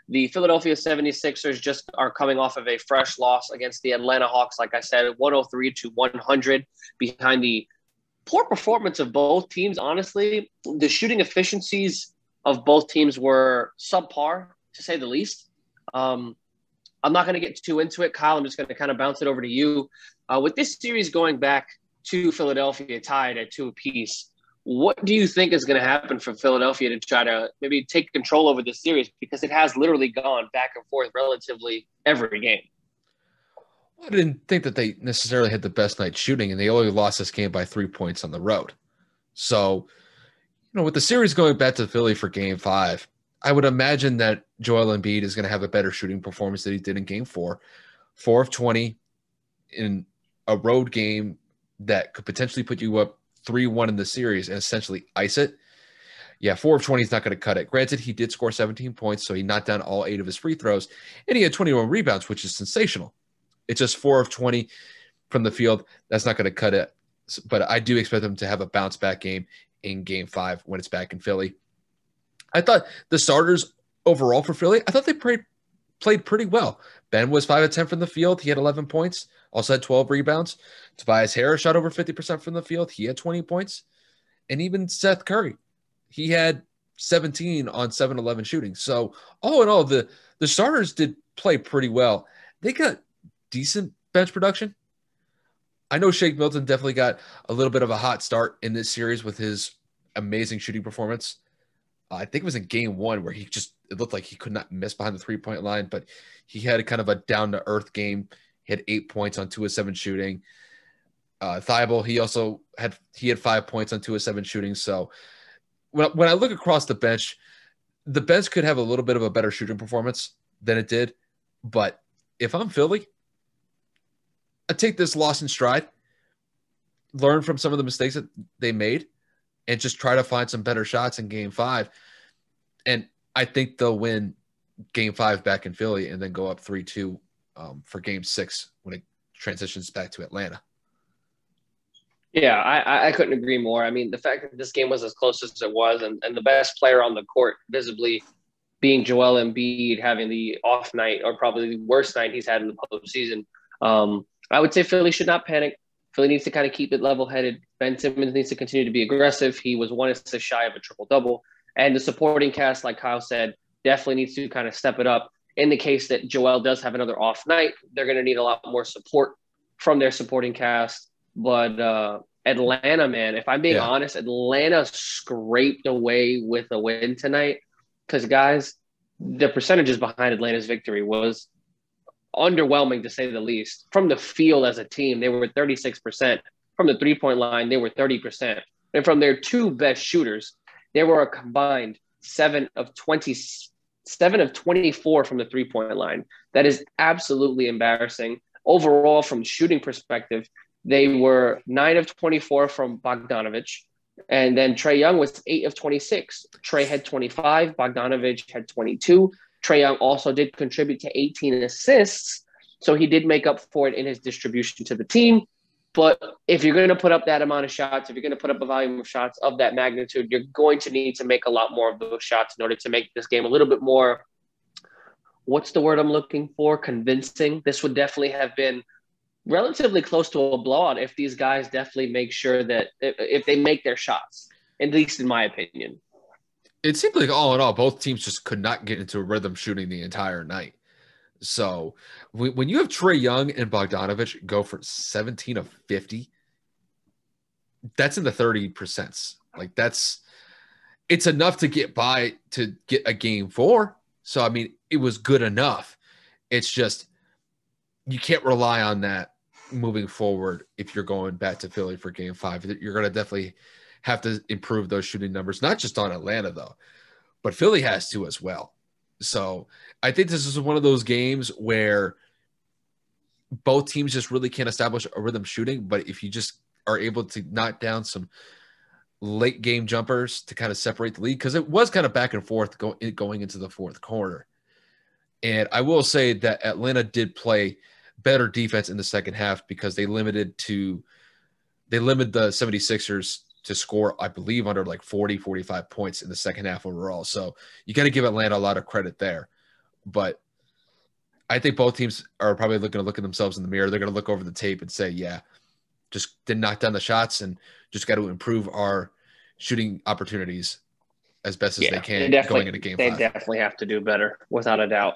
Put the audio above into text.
The Philadelphia 76ers just are coming off of a fresh loss against the Atlanta Hawks, like I said, 103-100 behind the poor performance of both teams. Honestly, the shooting efficiencies of both teams were subpar, to say the least. I'm not going to get too into it, Kyle. I'm just going to kind of bounce it over to you. With this series going back to Philadelphia tied at 2 apiece, what do you think is going to happen for Philadelphia to try to maybe take control over this series? Because it has literally gone back and forth relatively every game. I didn't think that they necessarily had the best night shooting, and they only lost this game by 3 points on the road. So, with the series going back to Philly for Game 5, I would imagine that Joel Embiid is going to have a better shooting performance than he did in Game 4. 4 of 20 in a road game that could potentially put you up 3-1 in the series and essentially ice it. Yeah, 4 of 20 is not going to cut it. Granted, he did score 17 points, so he knocked down all 8 of his free throws, and he had 21 rebounds, which is sensational. It's just 4 of 20 from the field. That's not going to cut it. But I do expect them to have a bounce-back game in Game 5 when it's back in Philly. I thought the starters overall for Philly, I thought they played pretty well. Ben was 5 of 10 from the field. He had 11 points. Also had 12 rebounds. Tobias Harris shot over 50% from the field. He had 20 points. And even Seth Curry, he had 17 on 7-11 shooting. So all in all, the starters did play pretty well. They got decent bench production. I know Shake Milton definitely got a little bit of a hot start in this series with his amazing shooting performance. I think it was in Game 1 where it looked like he could not miss behind the 3-point line, but he had a kind of a down-to-earth game. He had 8 points on 2 of 7 shooting. Thibault, he had 5 points on 2 of 7 shooting. So when I look across the bench could have a little bit of a better shooting performance than it did. But if I'm Philly, I take this loss in stride, learn from some of the mistakes that they made, and just try to find some better shots in Game 5. And I think they'll win Game 5 back in Philly and then go up 3-2 for Game 6 when it transitions back to Atlanta. Yeah, I couldn't agree more. I mean, the fact that this game was as close as it was and the best player on the court visibly being Joel Embiid having the off night or probably the worst night he's had in the postseason, I would say Philly should not panic. Philly needs to kind of keep it level-headed. Ben Simmons needs to continue to be aggressive. He was 1 assist shy of a triple-double. And the supporting cast, like Kyle said, definitely needs to kind of step it up. In the case that Joel does have another off night, they're going to need a lot more support from their supporting cast. But Atlanta, man, if I'm being honest, Atlanta scraped away with a win tonight. Because, guys, the percentages behind Atlanta's victory was underwhelming, to say the least. From the field as a team, they were 36%. From the three-point line, they were 30%. And from their 2 best shooters, they were a combined 7 of 24 from the three-point line. That is absolutely embarrassing. Overall, from shooting perspective, they were 9 of 24 from Bogdanovich. And then Trae Young was 8 of 26. Trae had 25. Bogdanovich had 22. Trae Young also did contribute to 18 assists, so he did make up for it in his distribution to the team. But if you're going to put up that amount of shots, if you're going to put up a volume of shots of that magnitude, you're going to need to make a lot more of those shots in order to make this game a little bit more, what's the word I'm looking for, convincing. This would definitely have been relatively close to a blowout if these guys definitely make sure that if they make their shots, at least in my opinion. It seemed like all in all, both teams just could not get into a rhythm shooting the entire night. So when you have Trae Young and Bogdanovich go for 17 of 50, that's in the 30%. Like it's enough to get by to get a Game 4. So, I mean, it was good enough. It's just you can't rely on that moving forward if you're going back to Philly for Game 5. You're going to definitely have to improve those shooting numbers, not just on Atlanta, though, but Philly has to as well. So I think this is one of those games where both teams just really can't establish a rhythm shooting, but if you just are able to knock down some late game jumpers to kind of separate the lead, because it was kind of back and forth going into the fourth quarter. And I will say that Atlanta did play better defense in the second half because they limited the 76ers to score, I believe, under like 40, 45 points in the second half overall. So you got to give Atlanta a lot of credit there. But I think both teams are probably going to look at themselves in the mirror. They're going to look over the tape and say, yeah, just didn't knock down the shots and just got to improve our shooting opportunities as best as they can going into game 5. They definitely have to do better, without a doubt.